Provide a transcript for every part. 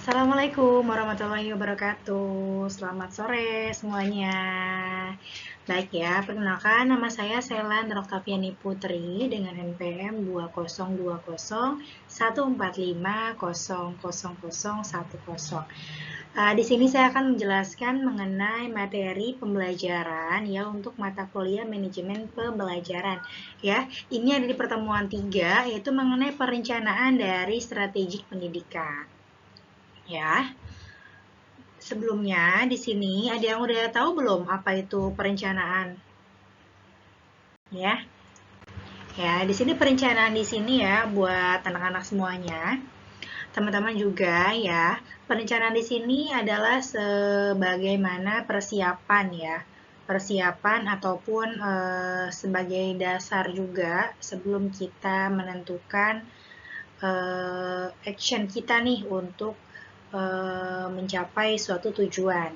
Assalamualaikum warahmatullahi wabarakatuh. Selamat sore semuanya. Baik ya, perkenalkan nama saya Selan Roktaviani Putri dengan NPM 20201450450010. Di sini saya akan menjelaskan mengenai materi pembelajaran ya untuk mata kuliah manajemen pembelajaran ya. Ini ada di pertemuan 3 yaitu mengenai perencanaan dari strategik pendidikan. Ya, sebelumnya di sini ada yang udah tahu belum apa itu perencanaan? Ya, di sini perencanaan di sini ya buat anak-anak semuanya. Teman-teman juga ya, perencanaan di sini adalah sebagaimana persiapan ya. Persiapan ataupun sebagai dasar juga sebelum kita menentukan action kita nih untuk mencapai suatu tujuan.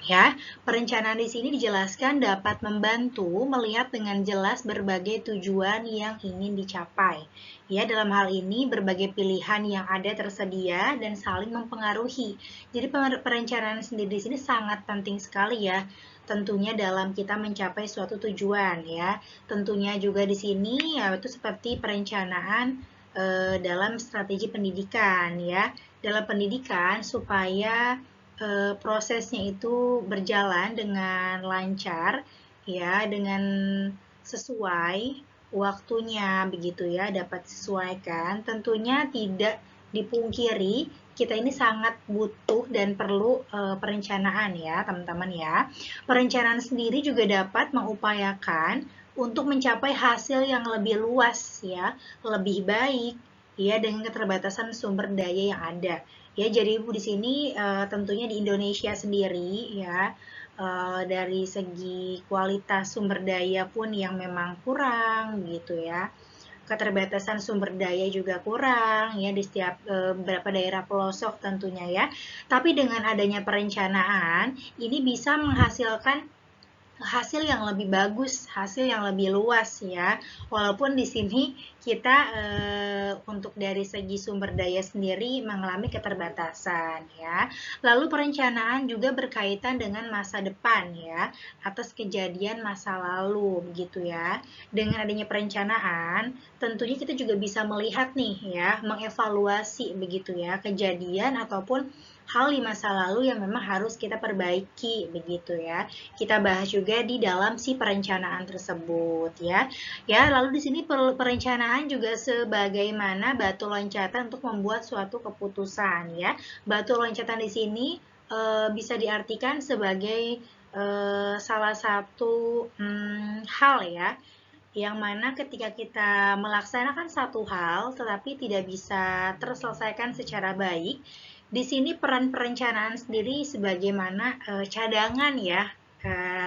Ya, perencanaan di sini dijelaskan dapat membantu melihat dengan jelas berbagai tujuan yang ingin dicapai. Ya, dalam hal ini berbagai pilihan yang ada tersedia dan saling mempengaruhi. Jadi perencanaan sendiri di sini sangat penting sekali ya. Tentunya dalam kita mencapai suatu tujuan ya. Tentunya juga di sini ya itu seperti perencanaan dalam strategi pendidikan ya. Dalam pendidikan supaya prosesnya itu berjalan dengan lancar ya, dengan sesuai waktunya begitu ya, dapat disesuaikan. Tentunya tidak dipungkiri kita ini sangat butuh dan perlu perencanaan ya teman-teman ya. Perencanaan sendiri juga dapat mengupayakan untuk mencapai hasil yang lebih luas ya, lebih baik ya dengan keterbatasan sumber daya yang ada. Ya, jadi Ibu di sini tentunya di Indonesia sendiri ya dari segi kualitas sumber daya pun yang memang kurang gitu ya. Keterbatasan sumber daya juga kurang ya di setiap beberapa daerah pelosok tentunya ya. Tapi dengan adanya perencanaan ini bisa menghasilkan hasil yang lebih bagus, hasil yang lebih luas ya. Walaupun di sini kita untuk dari segi sumber daya sendiri mengalami keterbatasan ya. Lalu perencanaan juga berkaitan dengan masa depan ya, atas kejadian masa lalu begitu ya. Dengan adanya perencanaan, tentunya kita juga bisa melihat nih ya, mengevaluasi begitu ya, kejadian ataupun hal di masa lalu yang memang harus kita perbaiki begitu ya. Kita bahas juga di dalam si perencanaan tersebut ya. Ya, lalu di sini perencanaan juga sebagaimana batu loncatan untuk membuat suatu keputusan ya. Batu loncatan di sini bisa diartikan sebagai salah satu hal ya, yang mana ketika kita melaksanakan satu hal tetapi tidak bisa terselesaikan secara baik, di sini peran perencanaan sendiri sebagaimana cadangan ya,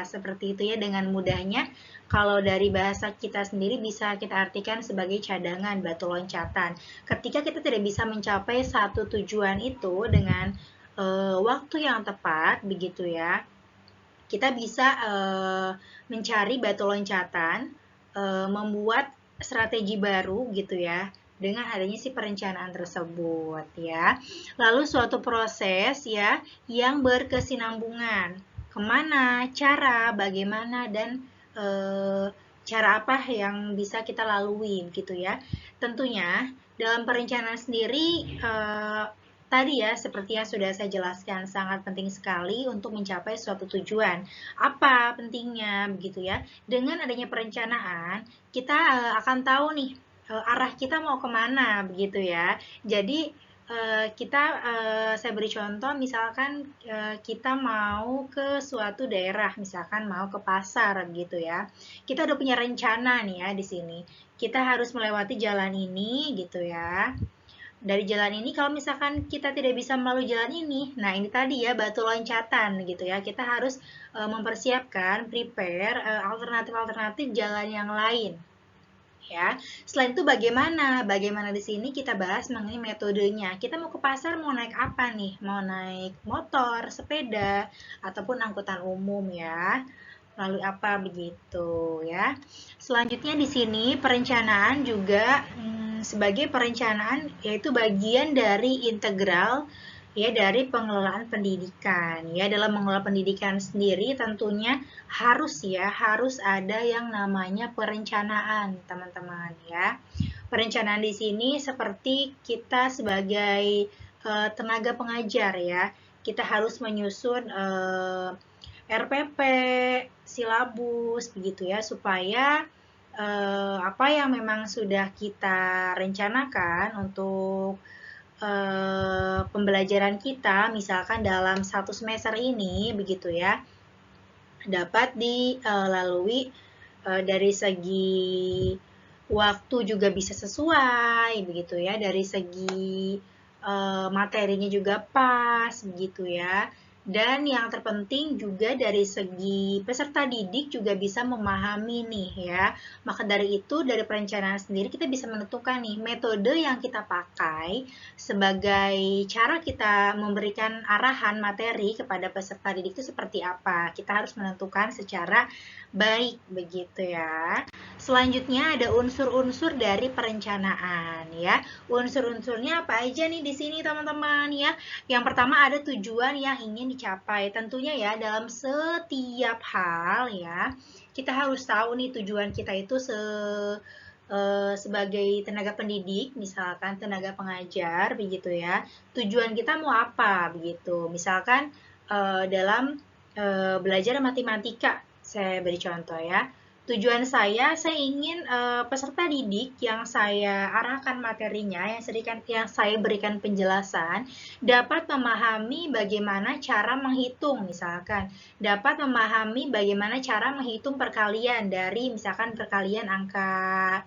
seperti itu ya. Dengan mudahnya kalau dari bahasa kita sendiri bisa kita artikan sebagai cadangan, batu loncatan. Ketika kita tidak bisa mencapai satu tujuan itu dengan waktu yang tepat begitu ya, kita bisa mencari batu loncatan, membuat strategi baru gitu ya dengan adanya si perencanaan tersebut ya. Lalu suatu proses ya yang berkesinambungan, kemana, cara, bagaimana, dan cara apa yang bisa kita lalui gitu ya. Tentunya dalam perencanaan sendiri tadi ya, seperti yang sudah saya jelaskan, sangat penting sekali untuk mencapai suatu tujuan. Apa pentingnya begitu ya? Dengan adanya perencanaan, kita akan tahu nih arah kita mau kemana begitu ya. Jadi saya beri contoh, misalkan kita mau ke suatu daerah, misalkan mau ke pasar gitu ya. Kita udah punya rencana nih ya di sini. Kita harus melewati jalan ini gitu ya. Dari jalan ini kalau misalkan kita tidak bisa melalui jalan ini, nah ini tadi ya batu loncatan gitu ya. Kita harus mempersiapkan, prepare alternatif-alternatif jalan yang lain. Ya, selain itu bagaimana? Bagaimana di sini kita bahas mengenai metodenya. Kita mau ke pasar mau naik apa nih? Mau naik motor, sepeda, ataupun angkutan umum ya. Lalu apa begitu ya. Selanjutnya di sini perencanaan juga sebagai perencanaan yaitu bagian dari integral ya dari pengelolaan pendidikan. Ya, dalam mengelola pendidikan sendiri tentunya harus ada yang namanya perencanaan, teman-teman ya. Perencanaan di sini seperti kita sebagai tenaga pengajar ya. Kita harus menyusun RPP, silabus begitu ya supaya apa yang memang sudah kita rencanakan untuk pembelajaran kita, misalkan dalam 1 semester ini, begitu ya, dapat dilalui dari segi waktu juga bisa sesuai, begitu ya, dari segi materinya juga pas, begitu ya. Dan yang terpenting juga dari segi peserta didik juga bisa memahami nih ya. Maka dari itu dari perencanaan sendiri kita bisa menentukan nih metode yang kita pakai sebagai cara kita memberikan arahan materi kepada peserta didik itu seperti apa. Kita harus menentukan secara baik begitu ya. Selanjutnya ada unsur-unsur dari perencanaan ya. Unsur-unsurnya apa aja nih di sini teman-teman ya. Yang pertama ada tujuan yang ingin dicapai. Tentunya ya dalam setiap hal ya, kita harus tahu nih tujuan kita itu sebagai tenaga pendidik, misalkan tenaga pengajar begitu ya. Tujuan kita mau apa begitu. Misalkan dalam belajar matematika, saya beri contoh ya. Tujuan saya ingin peserta didik yang saya arahkan materinya, yang saya berikan penjelasan, dapat memahami bagaimana cara menghitung, misalkan. Dapat memahami bagaimana cara menghitung perkalian dari, misalkan, perkalian angka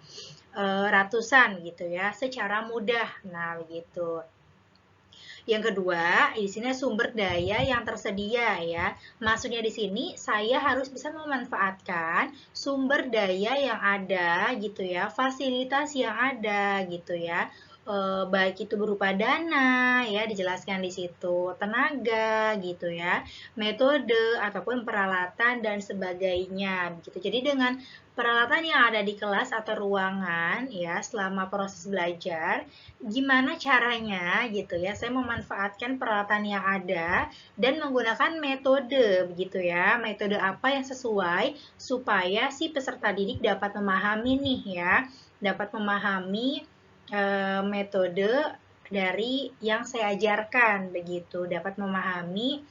ratusan gitu ya, secara mudah. Nah, begitu. Yang kedua, di sini sumber daya yang tersedia ya. Maksudnya di sini saya harus bisa memanfaatkan sumber daya yang ada gitu ya, fasilitas yang ada gitu ya. Baik itu berupa dana ya dijelaskan di situ, tenaga gitu ya, metode ataupun peralatan dan sebagainya begitu. Jadi dengan peralatan yang ada di kelas atau ruangan ya selama proses belajar, gimana caranya gitu ya saya memanfaatkan peralatan yang ada dan menggunakan metode begitu ya, metode apa yang sesuai supaya si peserta didik dapat memahami nih ya, dapat memahami metode dari yang saya ajarkan begitu, dapat memahami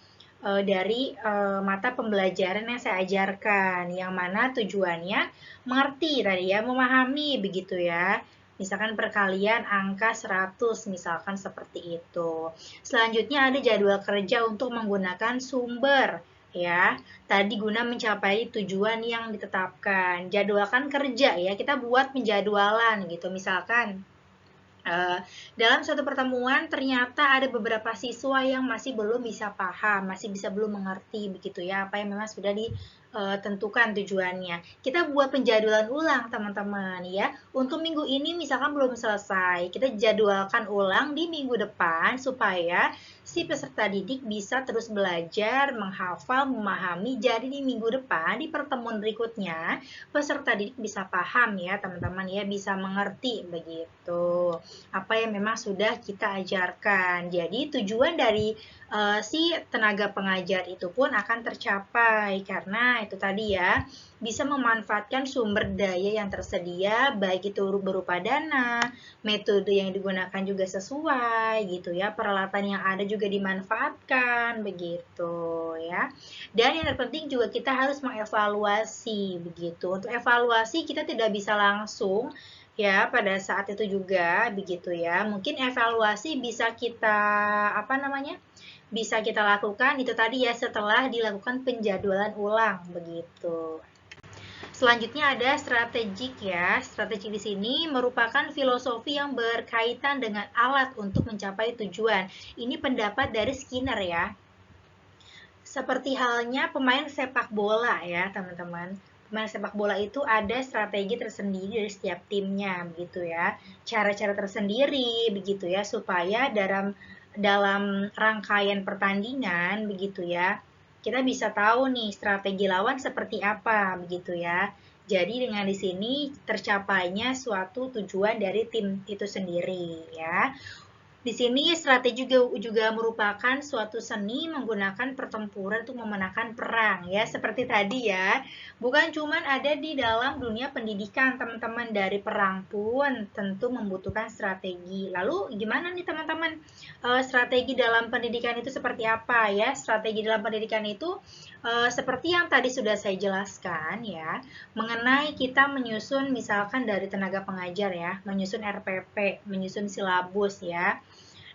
dari mata pembelajaran yang saya ajarkan, yang mana tujuannya mengerti tadi ya, memahami begitu ya. Misalkan perkalian angka 100, misalkan seperti itu. Selanjutnya ada jadwal kerja untuk menggunakan sumber ya. Tadi guna mencapai tujuan yang ditetapkan. Jadwalkan kerja ya, kita buat penjadwalan gitu. Misalkan dalam suatu pertemuan ternyata ada beberapa siswa yang masih belum bisa paham, masih belum mengerti begitu ya apa yang memang sudah ditentukan tujuannya. Kita buat penjadwalan ulang teman-teman ya. Untuk minggu ini misalkan belum selesai, kita jadwalkan ulang di minggu depan supaya si peserta didik bisa terus belajar, menghafal, memahami. Jadi di minggu depan, di pertemuan berikutnya, peserta didik bisa paham ya teman-teman ya, bisa mengerti begitu apa yang memang sudah kita ajarkan. Jadi tujuan dari si tenaga pengajar itu pun akan tercapai karena itu tadi ya, bisa memanfaatkan sumber daya yang tersedia baik itu berupa dana, metode yang digunakan juga sesuai gitu ya, peralatan yang ada juga dimanfaatkan begitu ya. Dan yang terpenting juga kita harus mengevaluasi begitu. Untuk evaluasi kita tidak bisa langsung ya pada saat itu juga begitu ya. Mungkin evaluasi bisa kita bisa kita lakukan itu tadi ya setelah dilakukan penjadwalan ulang begitu. Selanjutnya ada strategik ya. Strategik di sini merupakan filosofi yang berkaitan dengan alat untuk mencapai tujuan. Ini pendapat dari Skinner ya. Seperti halnya pemain sepak bola ya, teman-teman. Pemain sepak bola itu ada strategi tersendiri dari setiap timnya begitu ya. Cara-cara tersendiri begitu ya supaya dalam rangkaian pertandingan begitu ya. Kita bisa tahu nih strategi lawan seperti apa begitu ya. Jadi dengan di sini tercapainya suatu tujuan dari tim itu sendiri ya. Di sini strategi juga merupakan suatu seni menggunakan pertempuran untuk memenangkan perang ya, seperti tadi ya. Bukan cuma ada di dalam dunia pendidikan, teman-teman, dari perang pun tentu membutuhkan strategi. Lalu gimana nih teman-teman? Strategi dalam pendidikan itu seperti apa ya? Strategi dalam pendidikan itu seperti yang tadi sudah saya jelaskan ya, mengenai kita menyusun misalkan dari tenaga pengajar ya, menyusun RPP, menyusun silabus ya.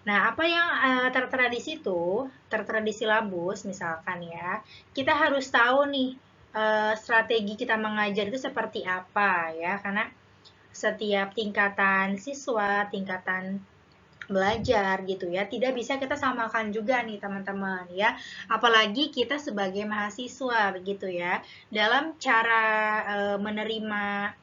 Nah, apa yang tertera di situ, tertera di silabus misalkan ya, kita harus tahu nih strategi kita mengajar itu seperti apa ya, karena setiap tingkatan siswa, tingkatan belajar gitu ya, tidak bisa kita samakan juga nih teman-teman ya, apalagi kita sebagai mahasiswa begitu ya, dalam cara menerima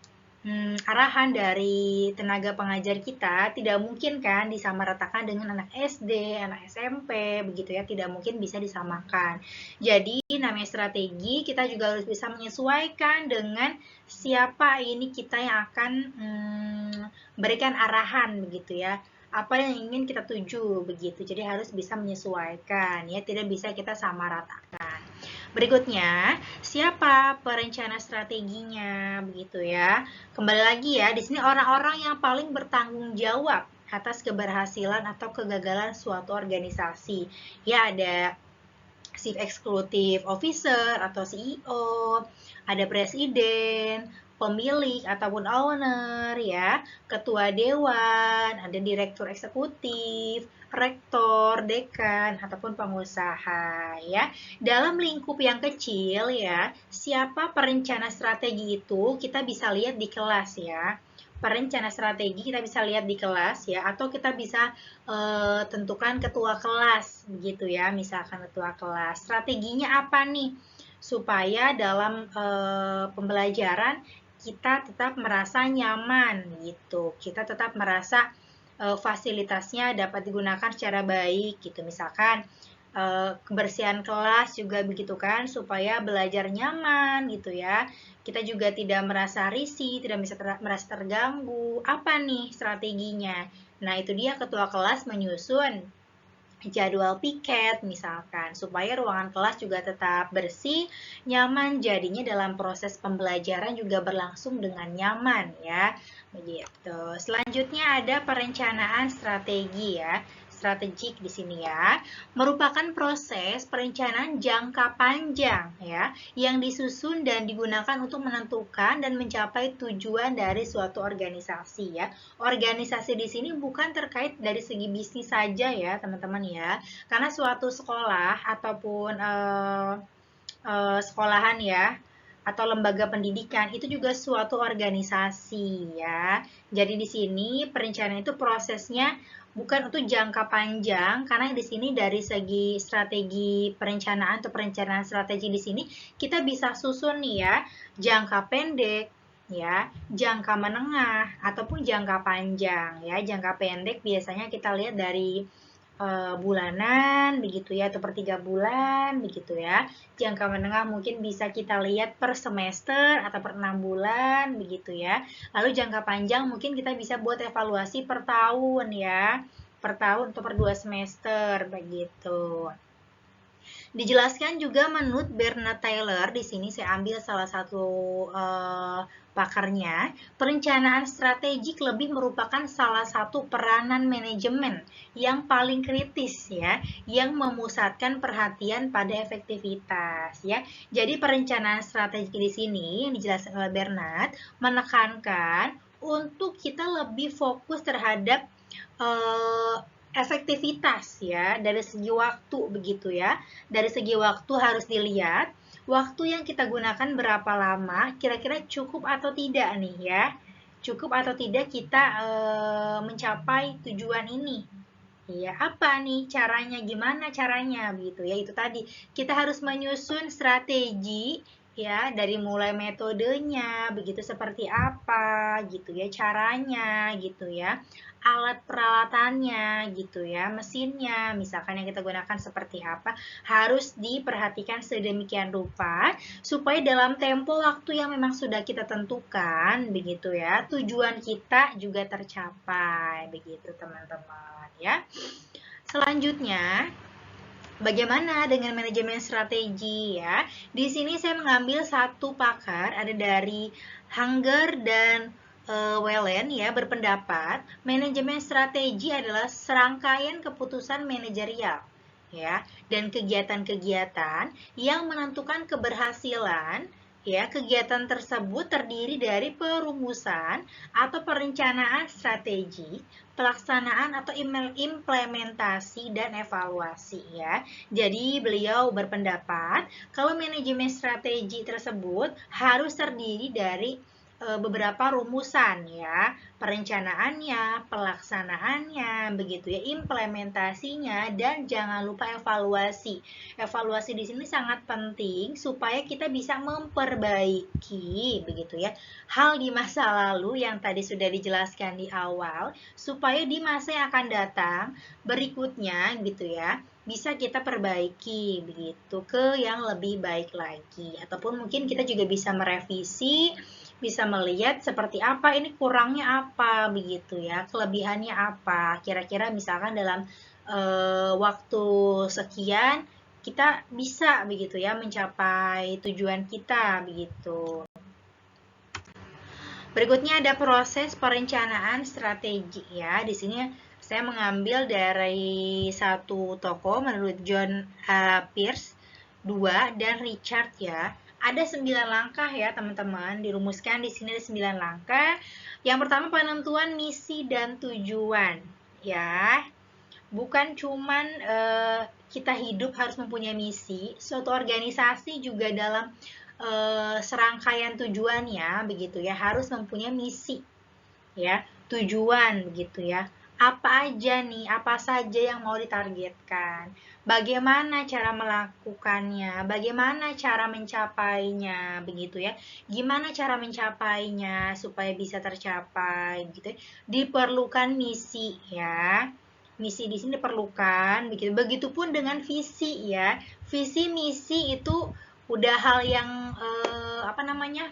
arahan dari tenaga pengajar kita tidak mungkin kan disamaratakan dengan anak SD, anak SMP, begitu ya, tidak mungkin bisa disamakan. Jadi namanya strategi, kita juga harus bisa menyesuaikan dengan siapa ini kita yang akan berikan arahan begitu ya, apa yang ingin kita tuju begitu. Jadi harus bisa menyesuaikan ya, tidak bisa kita samaratakan. Berikutnya, siapa perencana strateginya begitu ya. Kembali lagi ya, di sini orang-orang yang paling bertanggung jawab atas keberhasilan atau kegagalan suatu organisasi. Ya, ada Chief Executive Officer atau CEO, ada presiden, pemilik ataupun owner ya, ketua dewan, ada direktur eksekutif, rektor, dekan ataupun pengusaha ya. Dalam lingkup yang kecil ya, siapa perencana strategi itu kita bisa lihat di kelas ya. Perencana strategi kita bisa lihat di kelas ya, atau kita bisa tentukan ketua kelas begitu ya, misalkan ketua kelas. Strateginya apa nih? Supaya dalam pembelajaran kita tetap merasa nyaman gitu. Kita tetap merasa fasilitasnya dapat digunakan secara baik gitu. Misalkan kebersihan kelas juga begitu kan, supaya belajar nyaman gitu ya. Kita juga tidak merasa risih, tidak bisa merasa terganggu. Apa nih strateginya? Nah, itu dia ketua kelas menyusun jadwal piket misalkan, supaya ruangan kelas juga tetap bersih, nyaman, jadinya dalam proses pembelajaran juga berlangsung dengan nyaman ya. Begitu. Selanjutnya ada perencanaan strategi ya. Strategik di sini ya, merupakan proses perencanaan jangka panjang ya, yang disusun dan digunakan untuk menentukan dan mencapai tujuan dari suatu organisasi ya. Organisasi di sini bukan terkait dari segi bisnis saja ya, teman-teman ya. Karena suatu sekolah ataupun sekolahan ya, atau lembaga pendidikan itu juga suatu organisasi ya. Jadi di sini perencanaan itu prosesnya bukan untuk jangka panjang, karena di sini dari segi strategi perencanaan atau perencanaan strategi di sini kita bisa susun nih ya, jangka pendek ya, jangka menengah ataupun jangka panjang ya. Jangka pendek biasanya kita lihat dari bulanan begitu ya, atau per 3 bulan begitu ya. Jangka menengah mungkin bisa kita lihat per semester atau per 6 bulan begitu ya. Lalu jangka panjang mungkin kita bisa buat evaluasi per tahun ya, per tahun atau per 2 semester begitu. Dijelaskan juga menurut Bernard Taylor, di sini saya ambil salah satu pakarnya, perencanaan strategik lebih merupakan salah satu peranan manajemen yang paling kritis ya, yang memusatkan perhatian pada efektivitas ya. Jadi perencanaan strategik di sini yang dijelaskan oleh Bernard menekankan untuk kita lebih fokus terhadap efektivitas ya, dari segi waktu begitu ya. Dari segi waktu harus dilihat waktu yang kita gunakan berapa lama, kira-kira cukup atau tidak nih ya. Cukup atau tidak kita mencapai tujuan ini. Ya, apa nih caranya? Gimana caranya begitu ya? Itu tadi kita harus menyusun strategi ya, dari mulai metodenya, begitu seperti apa, gitu ya, caranya, gitu ya, alat peralatannya, gitu ya, mesinnya, misalkan yang kita gunakan seperti apa, harus diperhatikan sedemikian rupa, supaya dalam tempo waktu yang memang sudah kita tentukan, begitu ya, tujuan kita juga tercapai, begitu teman-teman, ya. Selanjutnya, bagaimana dengan manajemen strategi ya? Di sini saya mengambil satu pakar, ada dari Hanger dan Wellen ya, berpendapat manajemen strategi adalah serangkaian keputusan manajerial ya dan kegiatan-kegiatan yang menentukan keberhasilan. Ya, kegiatan tersebut terdiri dari perumusan atau perencanaan strategi, pelaksanaan atau implementasi dan evaluasi ya. Jadi beliau berpendapat kalau manajemen strategi tersebut harus terdiri dari beberapa rumusan ya, perencanaannya, pelaksanaannya, begitu ya, implementasinya dan jangan lupa evaluasi. Evaluasi di sini sangat penting supaya kita bisa memperbaiki begitu ya hal di masa lalu yang tadi sudah dijelaskan di awal supaya di masa yang akan datang berikutnya gitu ya bisa kita perbaiki begitu ke yang lebih baik lagi ataupun mungkin kita juga bisa merevisi, bisa melihat seperti apa ini kurangnya apa begitu ya, kelebihannya apa. Kira-kira misalkan dalam waktu sekian kita bisa begitu ya mencapai tujuan kita begitu. Berikutnya ada proses perencanaan strategi ya. Di sini saya mengambil dari satu toko menurut John Pierce, 2 dan Richard ya. Ada 9 langkah ya teman-teman, dirumuskan di sini ada 9 langkah. Yang pertama penentuan misi dan tujuan ya. Bukan cuman kita hidup harus mempunyai misi, suatu organisasi juga dalam serangkaian tujuannya begitu ya harus mempunyai misi ya, tujuan begitu ya. Apa aja nih, apa saja yang mau ditargetkan? Bagaimana cara melakukannya? Bagaimana cara mencapainya? Begitu ya. Gimana cara mencapainya supaya bisa tercapai gitu ya. Diperlukan misi ya. Misi di sini diperlukan begitu. Begitupun dengan visi ya. Visi misi itu udah hal yang apa namanya?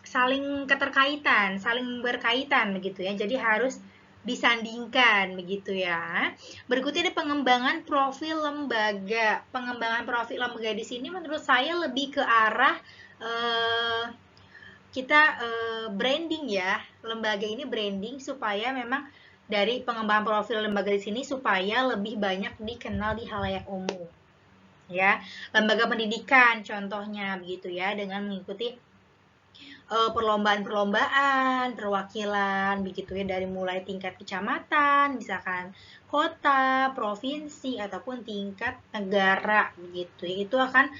Saling keterkaitan, saling berkaitan begitu ya. Jadi harus disandingkan begitu ya. Berikutnya ada pengembangan profil lembaga. Pengembangan profil lembaga di sini menurut saya lebih ke arah kita branding ya. Lembaga ini branding supaya memang dari pengembangan profil lembaga di sini supaya lebih banyak dikenal di halayak umum. Ya, lembaga pendidikan contohnya begitu ya dengan mengikuti perlombaan-perlombaan, perwakilan, begitu ya, dari mulai tingkat kecamatan, misalkan kota, provinsi, ataupun tingkat negara, begitu ya. Itu akan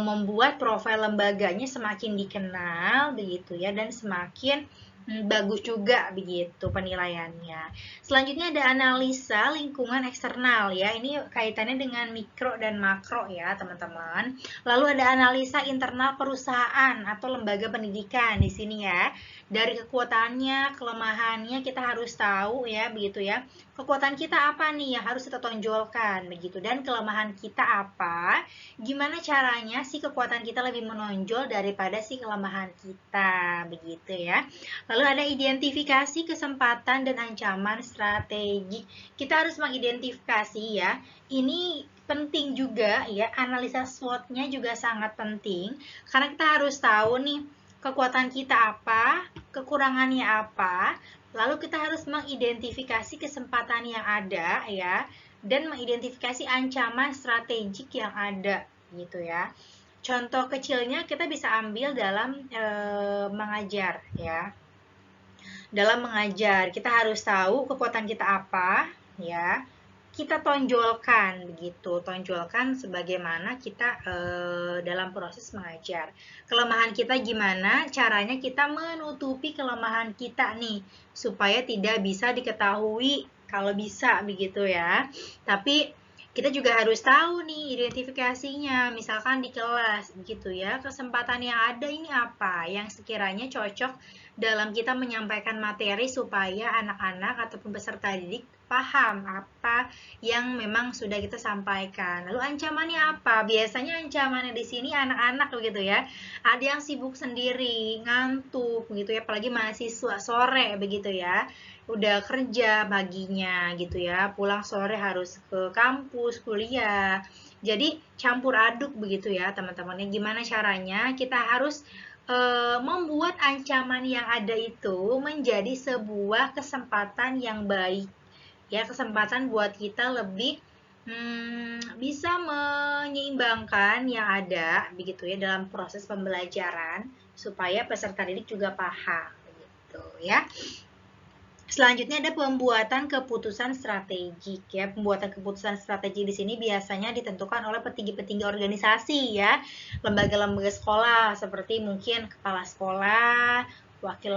membuat profil lembaganya semakin dikenal, begitu ya, dan semakin bagus juga begitu penilaiannya. Selanjutnya ada analisa lingkungan eksternal ya. Ini kaitannya dengan mikro dan makro ya, teman-teman. Lalu ada analisa internal perusahaan atau lembaga pendidikan di sini ya. Dari kekuatannya, kelemahannya kita harus tahu ya, begitu ya. Kekuatan kita apa nih yang harus kita tonjolkan begitu dan kelemahan kita apa? Gimana caranya si kekuatan kita lebih menonjol daripada si kelemahan kita begitu ya. Lalu ada identifikasi kesempatan dan ancaman strategi. Kita harus mengidentifikasi ya. Ini penting juga ya, analisa SWOT-nya juga sangat penting karena kita harus tahu nih kekuatan kita apa, kekurangannya apa, lalu kita harus mengidentifikasi kesempatan yang ada ya dan mengidentifikasi ancaman strategik yang ada gitu ya. Contoh kecilnya kita bisa ambil dalam mengajar ya. Dalam mengajar kita harus tahu kekuatan kita apa ya, kita tonjolkan begitu, tonjolkan sebagaimana kita dalam proses mengajar. Kelemahan kita gimana caranya kita menutupi kelemahan kita nih supaya tidak bisa diketahui kalau bisa begitu ya. Tapi Kita juga harus tahu nih identifikasinya, misalkan di kelas gitu ya, kesempatan yang ada ini apa yang sekiranya cocok dalam kita menyampaikan materi supaya anak-anak ataupun peserta didik paham apa yang memang sudah kita sampaikan. Lalu ancamannya apa? Biasanya ancamannya di sini anak-anak begitu ya. Ada yang sibuk sendiri, ngantuk begitu ya, apalagi mahasiswa sore begitu ya. Udah kerja paginya gitu ya, pulang sore harus ke kampus, kuliah. Jadi campur aduk begitu ya teman-teman. Gimana caranya kita harus membuat ancaman yang ada itu menjadi sebuah kesempatan yang baik. Ya, kesempatan buat kita lebih bisa menyeimbangkan yang ada begitu ya dalam proses pembelajaran supaya peserta didik juga paham begitu ya. Selanjutnya ada pembuatan keputusan strategik ya. Pembuatan keputusan strategi di sini biasanya ditentukan oleh petinggi-petinggi organisasi ya, lembaga-lembaga sekolah seperti mungkin kepala sekolah, wakil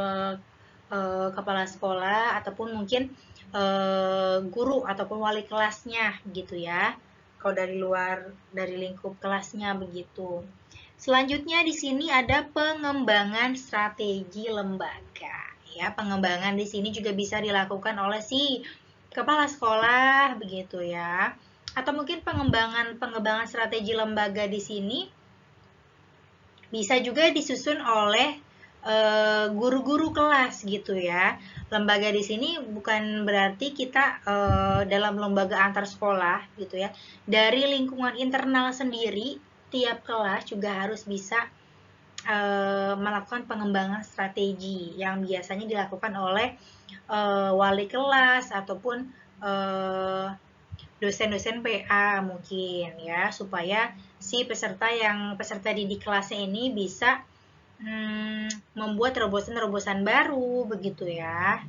kepala sekolah ataupun mungkin guru ataupun wali kelasnya gitu ya. Kalau dari luar dari lingkup kelasnya begitu. Selanjutnya di sini ada pengembangan strategi lembaga. Ya, pengembangan di sini juga bisa dilakukan oleh si kepala sekolah begitu ya. Atau mungkin pengembangan strategi lembaga di sini bisa juga disusun oleh guru-guru kelas gitu ya. Lembaga di sini bukan berarti kita dalam lembaga antar sekolah gitu ya. Dari lingkungan internal sendiri, tiap kelas juga harus bisa melakukan pengembangan strategi yang biasanya dilakukan oleh wali kelas ataupun dosen-dosen PA mungkin ya, supaya si peserta didik kelasnya ini bisa membuat terobosan-terobosan baru begitu ya.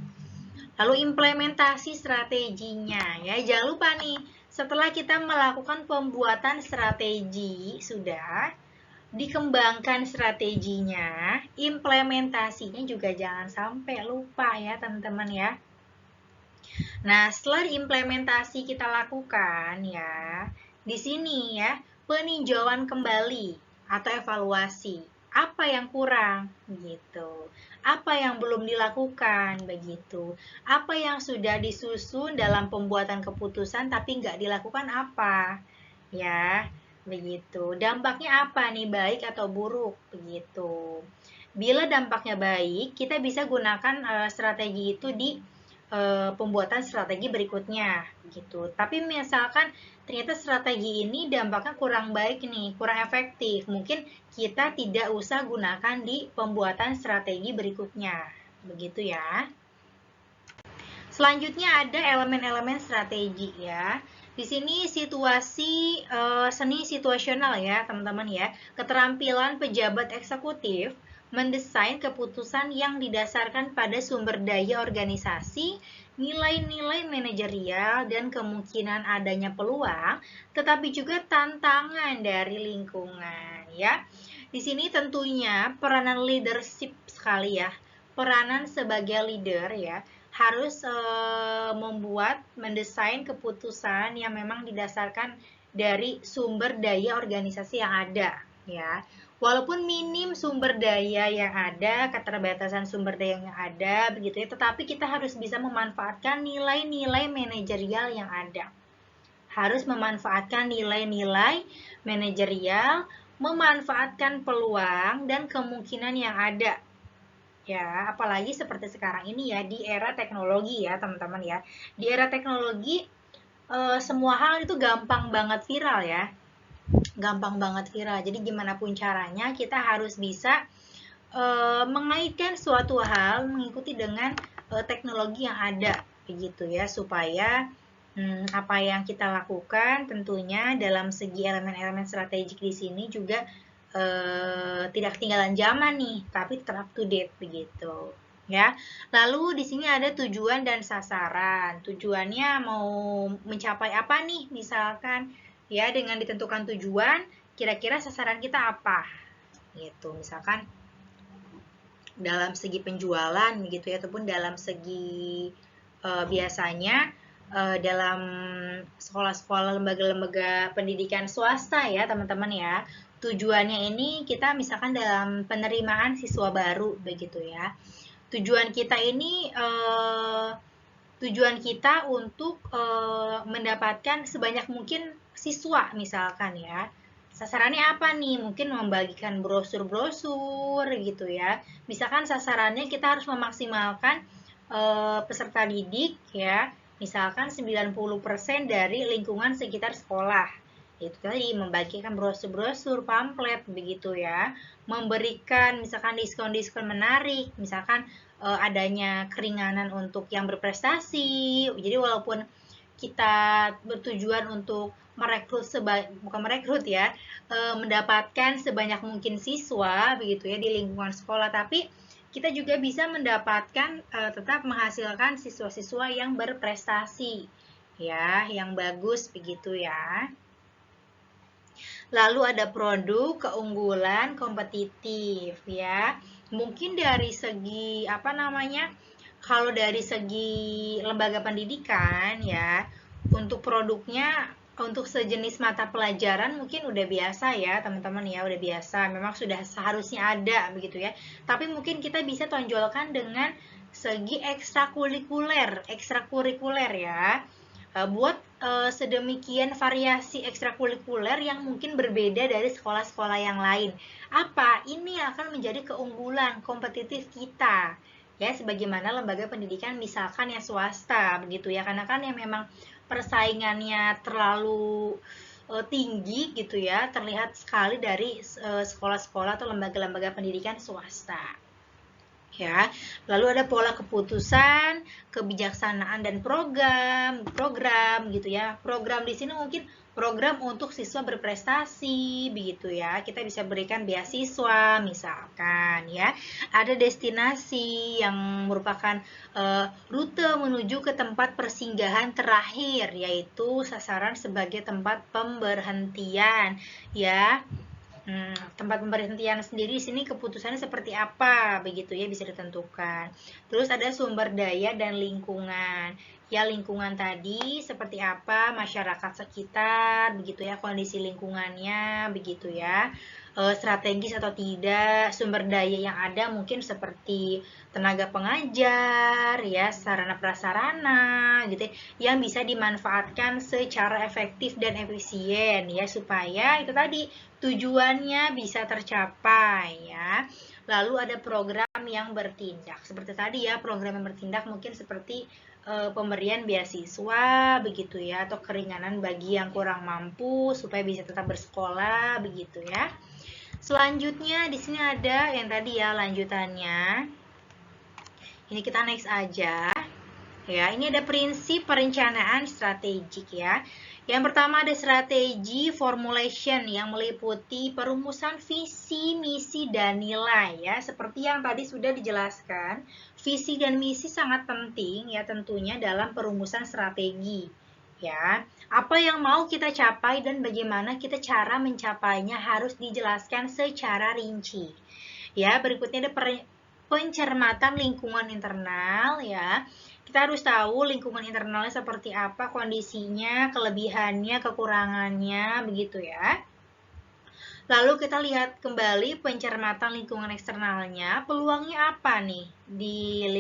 Lalu implementasi strateginya ya, jangan lupa nih setelah kita melakukan pembuatan strategi sudah dikembangkan strateginya, implementasinya juga jangan sampai lupa ya teman-teman ya. Nah, setelah implementasi kita lakukan ya, di sini ya, peninjauan kembali atau evaluasi. Apa yang kurang gitu. Apa yang belum dilakukan begitu. Apa yang sudah disusun dalam pembuatan keputusan tapi nggak dilakukan apa. Ya, begitu. Dampaknya apa nih, baik atau buruk begitu. Bila dampaknya baik, kita bisa gunakan strategi itu di pembuatan strategi berikutnya gitu. Tapi misalkan ternyata strategi ini dampaknya kurang baik nih, kurang efektif. Mungkin kita tidak usah gunakan di pembuatan strategi berikutnya. Begitu ya. Selanjutnya ada elemen-elemen strategi ya. Di sini situasi seni situasional ya, teman-teman ya. Keterampilan pejabat eksekutif mendesain keputusan yang didasarkan pada sumber daya organisasi, nilai-nilai manajerial, dan kemungkinan adanya peluang, tetapi juga tantangan dari lingkungan ya. Di sini tentunya peranan leadership sekali ya. Peranan sebagai leader ya harus mendesain keputusan yang memang didasarkan dari sumber daya organisasi yang ada ya. Walaupun minim sumber daya yang ada, keterbatasan sumber daya yang ada begitu ya, tetapi kita harus bisa memanfaatkan nilai-nilai manajerial yang ada. Harus memanfaatkan nilai-nilai manajerial, memanfaatkan peluang dan kemungkinan yang ada. Ya, apalagi seperti sekarang ini ya, di era teknologi ya, teman-teman ya. Di era teknologi, semua hal itu gampang banget viral ya. Gampang banget viral. Jadi gimana pun caranya, kita harus bisa mengaitkan suatu hal mengikuti dengan teknologi yang ada, begitu ya, supaya apa yang kita lakukan tentunya dalam segi elemen-elemen strategik di sini juga tidak ketinggalan zaman nih, tapi tetap up to date begitu. Ya, lalu di sini ada tujuan dan sasaran. Tujuannya mau mencapai apa nih? Misalkan ya dengan ditentukan tujuan, kira-kira sasaran kita apa? Gitu. Misalkan dalam segi penjualan begitu ya, ataupun dalam segi biasanya dalam sekolah-sekolah, lembaga-lembaga pendidikan swasta ya teman-teman ya. Tujuannya ini kita misalkan dalam penerimaan siswa baru begitu ya. Tujuan kita ini tujuan kita untuk mendapatkan sebanyak mungkin siswa misalkan ya. Sasarannya apa nih? Mungkin membagikan brosur-brosur gitu ya. Misalkan sasarannya kita harus memaksimalkan peserta didik ya. Misalkan 90% dari lingkungan sekitar sekolah. Itu tadi membagikan brosur-brosur, pamflet begitu ya. Memberikan misalkan diskon-diskon menarik, misalkan adanya keringanan untuk yang berprestasi. Jadi walaupun kita bertujuan untuk merekrut bukan merekrut ya, mendapatkan sebanyak mungkin siswa begitu ya di lingkungan sekolah, tapi kita juga bisa mendapatkan tetap menghasilkan siswa-siswa yang berprestasi ya, yang bagus begitu ya. Lalu ada produk keunggulan kompetitif ya. Mungkin dari segi apa namanya? Kalau dari segi lembaga pendidikan ya, untuk produknya untuk sejenis mata pelajaran mungkin udah biasa ya teman-teman ya, udah biasa, memang sudah seharusnya ada begitu ya. Tapi mungkin kita bisa tonjolkan dengan segi ekstrakurikuler ya. Buat sedemikian variasi ekstrakurikuler yang mungkin berbeda dari sekolah-sekolah yang lain. Apa? Ini akan menjadi keunggulan kompetitif kita ya, sebagaimana lembaga pendidikan misalkan yang swasta begitu ya, karena kan yang memang persaingannya terlalu tinggi gitu ya, terlihat sekali dari sekolah-sekolah atau lembaga-lembaga pendidikan swasta ya. Lalu ada pola keputusan, kebijaksanaan dan program gitu ya. Program di sini mungkin program untuk siswa berprestasi begitu ya. Kita bisa berikan beasiswa misalkan ya. Ada destinasi yang merupakan rute menuju ke tempat persinggahan terakhir, yaitu sasaran sebagai tempat pemberhentian ya. Tempat pemberhentian sendiri di sini keputusannya seperti apa begitu ya, bisa ditentukan. Terus ada sumber daya dan lingkungan. Ya, lingkungan tadi seperti apa, masyarakat sekitar begitu ya, kondisi lingkungannya begitu ya. Strategis atau tidak, sumber daya yang ada mungkin seperti tenaga pengajar ya, sarana prasarana gitu ya, yang bisa dimanfaatkan secara efektif dan efisien ya, supaya itu tadi tujuannya bisa tercapai ya. Lalu ada program yang bertindak. Seperti tadi ya, program yang bertindak mungkin seperti pemberian beasiswa begitu ya, atau keringanan bagi yang kurang mampu supaya bisa tetap bersekolah begitu ya. Selanjutnya di sini ada yang tadi ya lanjutannya. Ini kita next aja. Ya, ini ada prinsip perencanaan strategik ya. Yang pertama ada strategi formulation yang meliputi perumusan visi, misi, dan nilai ya. Seperti yang tadi sudah dijelaskan, visi dan misi sangat penting ya tentunya dalam perumusan strategi. Ya, apa yang mau kita capai dan bagaimana kita cara mencapainya harus dijelaskan secara rinci. Ya, berikutnya ada pencermatan lingkungan internal ya. Kita harus tahu lingkungan internalnya seperti apa, kondisinya, kelebihannya, kekurangannya, begitu ya. Lalu kita lihat kembali pencermatan lingkungan eksternalnya, peluangnya apa nih di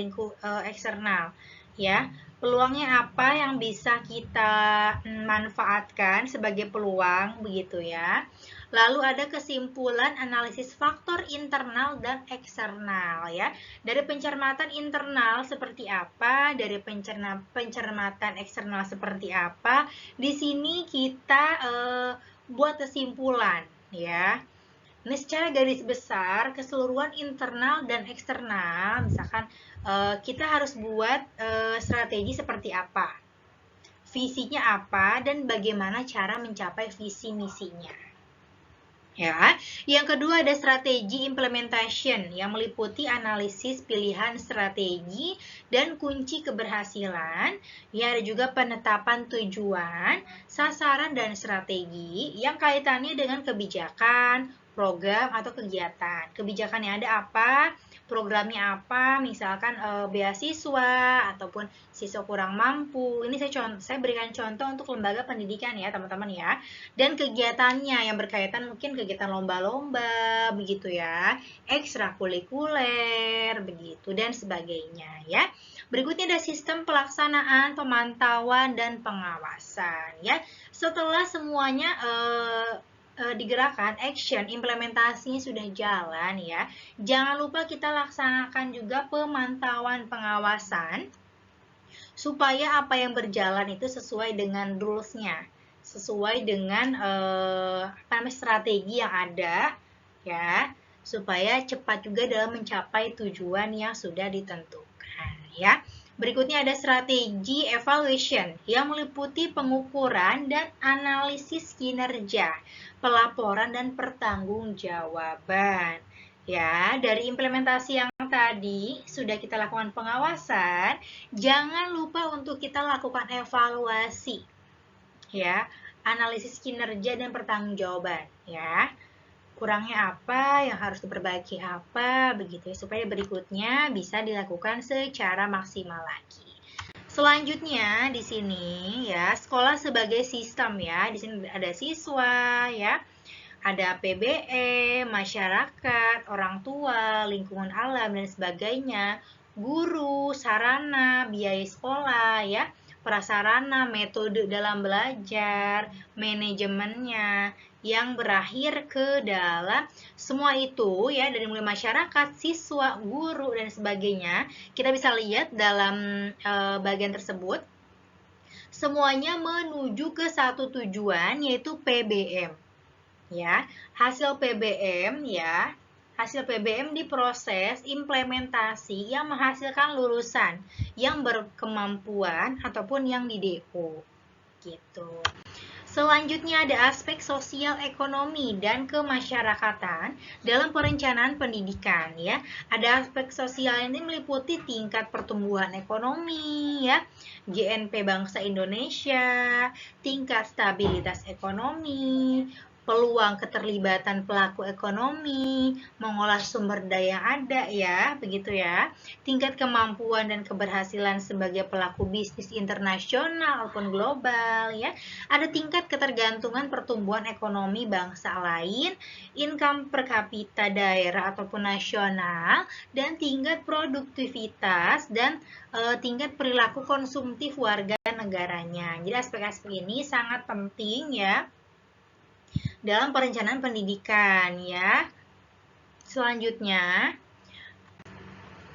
eksternal ya. Peluangnya apa yang bisa kita manfaatkan sebagai peluang begitu ya. Lalu ada kesimpulan analisis faktor internal dan eksternal ya. Dari pencermatan internal seperti apa, dari pencermatan eksternal seperti apa. Di sini kita buat kesimpulan ya. Ini secara garis besar keseluruhan internal dan eksternal, misalkan kita harus buat strategi seperti apa, visinya apa, dan bagaimana cara mencapai visi misinya. Ya, yang kedua ada strategi implementation yang meliputi analisis pilihan strategi dan kunci keberhasilan. Ya, ada juga penetapan tujuan, sasaran dan strategi yang kaitannya dengan kebijakan, program atau kegiatan. Kebijakan yang ada apa? programnya apa, misalkan beasiswa ataupun siswa kurang mampu. Ini saya berikan contoh untuk lembaga pendidikan ya teman-teman ya. Dan kegiatannya yang berkaitan mungkin kegiatan lomba-lomba begitu ya, ekstrakurikuler begitu dan sebagainya ya. Berikutnya ada sistem pelaksanaan, pemantauan dan pengawasan ya. Setelah semuanya digerakkan, action, implementasinya sudah jalan ya. Jangan lupa kita laksanakan juga pemantauan pengawasan supaya apa yang berjalan itu sesuai dengan rules-nya, sesuai dengan strategi yang ada ya, supaya cepat juga dalam mencapai tujuan yang sudah ditentukan ya. Berikutnya ada strategi evaluation yang meliputi pengukuran dan analisis kinerja, pelaporan dan pertanggungjawaban. Ya, dari implementasi yang tadi sudah kita lakukan pengawasan, jangan lupa untuk kita lakukan evaluasi. Ya, analisis kinerja dan pertanggungjawaban ya. Kurangnya apa, yang harus diperbaiki apa, begitu ya, supaya berikutnya bisa dilakukan secara maksimal lagi. Selanjutnya di sini ya, sekolah sebagai sistem ya. Di sini ada siswa ya, ada PBE, masyarakat, orang tua, lingkungan alam dan sebagainya, guru, sarana, biaya sekolah ya, prasarana, metode dalam belajar, manajemennya, yang berakhir ke dalam semua itu ya, dari mulai masyarakat, siswa, guru dan sebagainya. Kita bisa lihat dalam bagian tersebut semuanya menuju ke satu tujuan, yaitu PBM ya. Hasil PBM ya, hasil PBM diproses implementasi yang menghasilkan lulusan yang berkemampuan ataupun yang di DO gitu. Selanjutnya ada aspek sosial ekonomi dan kemasyarakatan dalam perencanaan pendidikan ya. Ada aspek sosial ini meliputi tingkat pertumbuhan ekonomi ya, GNP bangsa Indonesia, tingkat stabilitas ekonomi, peluang keterlibatan pelaku ekonomi, mengolah sumber daya ada ya, begitu ya. Tingkat kemampuan dan keberhasilan sebagai pelaku bisnis internasional maupun global ya. Ada tingkat ketergantungan pertumbuhan ekonomi bangsa lain, income per kapita daerah ataupun nasional, dan tingkat produktivitas dan tingkat perilaku konsumtif warga negaranya. Jadi aspek-aspek ini sangat penting ya dalam perencanaan pendidikan ya. Selanjutnya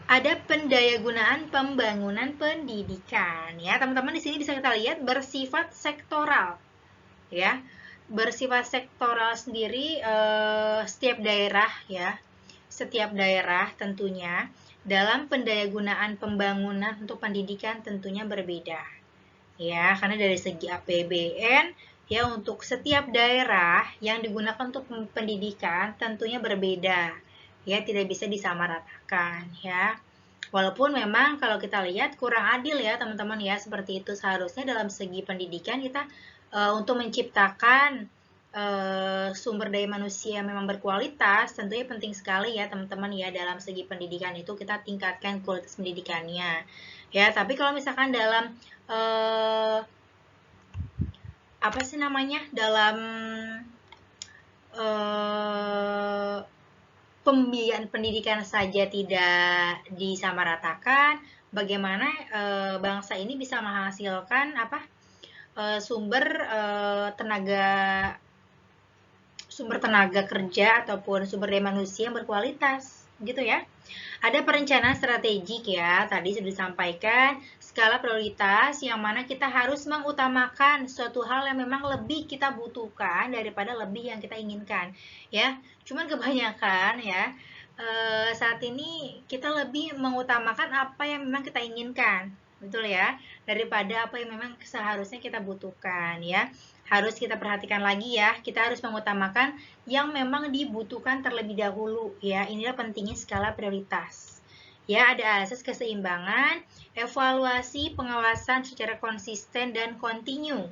ada pendayagunaan pembangunan pendidikan ya. Teman-teman di sini bisa kita lihat bersifat sektoral ya. Bersifat sektoral sendiri setiap daerah ya. Setiap daerah tentunya dalam pendayagunaan pembangunan untuk pendidikan tentunya berbeda. Ya, karena dari segi APBN ya, untuk setiap daerah yang digunakan untuk pendidikan tentunya berbeda ya, tidak bisa disamaratakan ya. Walaupun memang kalau kita lihat kurang adil ya teman-teman ya, seperti itu. Seharusnya dalam segi pendidikan kita untuk menciptakan sumber daya manusia memang berkualitas, tentunya penting sekali ya teman-teman ya, dalam segi pendidikan itu kita tingkatkan kualitas pendidikannya ya. Tapi kalau misalkan dalam apa sih namanya, dalam pembiayaan pendidikan saja tidak disamaratakan, bagaimana bangsa ini bisa menghasilkan sumber tenaga kerja ataupun sumber daya manusia yang berkualitas gitu ya. Ada perencanaan strategik ya, tadi sudah disampaikan skala prioritas yang mana kita harus mengutamakan suatu hal yang memang lebih kita butuhkan daripada lebih yang kita inginkan ya. Cuman kebanyakan ya saat ini kita lebih mengutamakan apa yang memang kita inginkan, betul ya, daripada apa yang memang seharusnya kita butuhkan ya. Harus kita perhatikan lagi ya, kita harus mengutamakan yang memang dibutuhkan terlebih dahulu ya. Inilah pentingnya skala prioritas ya. Ada asas keseimbangan, evaluasi, pengawasan secara konsisten dan kontinu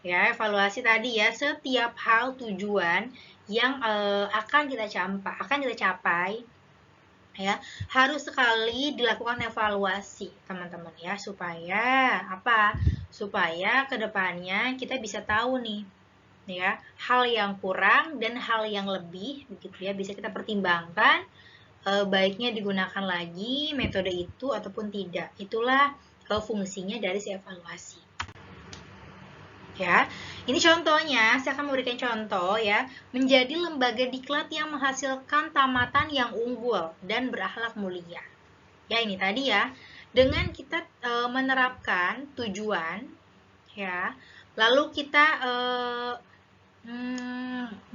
ya. Evaluasi tadi ya, setiap hal tujuan yang akan kita capai ya, harus sekali dilakukan evaluasi teman-teman ya, supaya apa? Supaya kedepannya kita bisa tahu nih ya, hal yang kurang dan hal yang lebih begitu ya, bisa kita pertimbangkan baiknya digunakan lagi metode itu ataupun tidak. Itulah fungsinya dari si evaluasi. Ya, ini contohnya, saya akan memberikan contoh ya, menjadi lembaga diklat yang menghasilkan tamatan yang unggul dan berakhlak mulia. Ya, ini tadi ya, dengan kita menerapkan tujuan, ya, lalu kita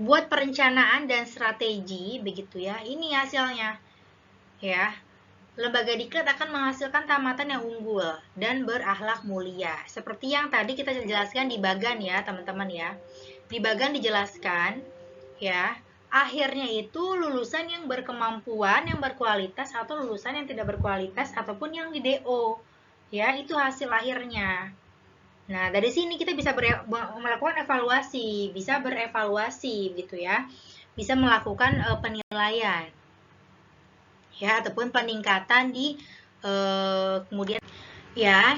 buat perencanaan dan strategi, begitu ya, ini hasilnya, ya. Lembaga diklat akan menghasilkan tamatan yang unggul dan berakhlak mulia. Seperti yang tadi kita jelaskan di bagan ya, teman-teman ya. Di bagan dijelaskan ya, akhirnya itu lulusan yang berkemampuan, yang berkualitas atau lulusan yang tidak berkualitas ataupun yang di DO. Ya, itu hasil akhirnya. Nah, dari sini kita bisa melakukan evaluasi, bisa berevaluasi gitu ya. Bisa melakukan penilaian ya, ataupun peningkatan di kemudian ya.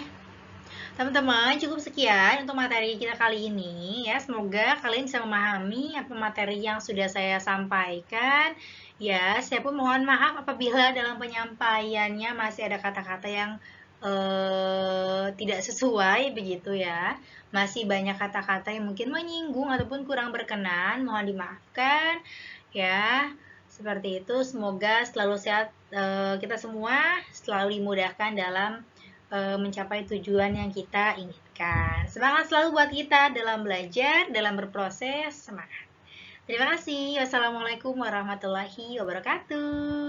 Teman-teman, cukup sekian untuk materi kita kali ini ya. Semoga kalian bisa memahami apa materi yang sudah saya sampaikan. Ya, saya pun mohon maaf apabila dalam penyampaiannya masih ada kata-kata yang tidak sesuai begitu ya. Masih banyak kata-kata yang mungkin menyinggung ataupun kurang berkenan, mohon dimaafkan ya. Seperti itu, semoga selalu sehat kita semua, selalu dimudahkan dalam mencapai tujuan yang kita inginkan. Semangat selalu buat kita dalam belajar, dalam berproses, semangat. Terima kasih. Wassalamualaikum warahmatullahi wabarakatuh.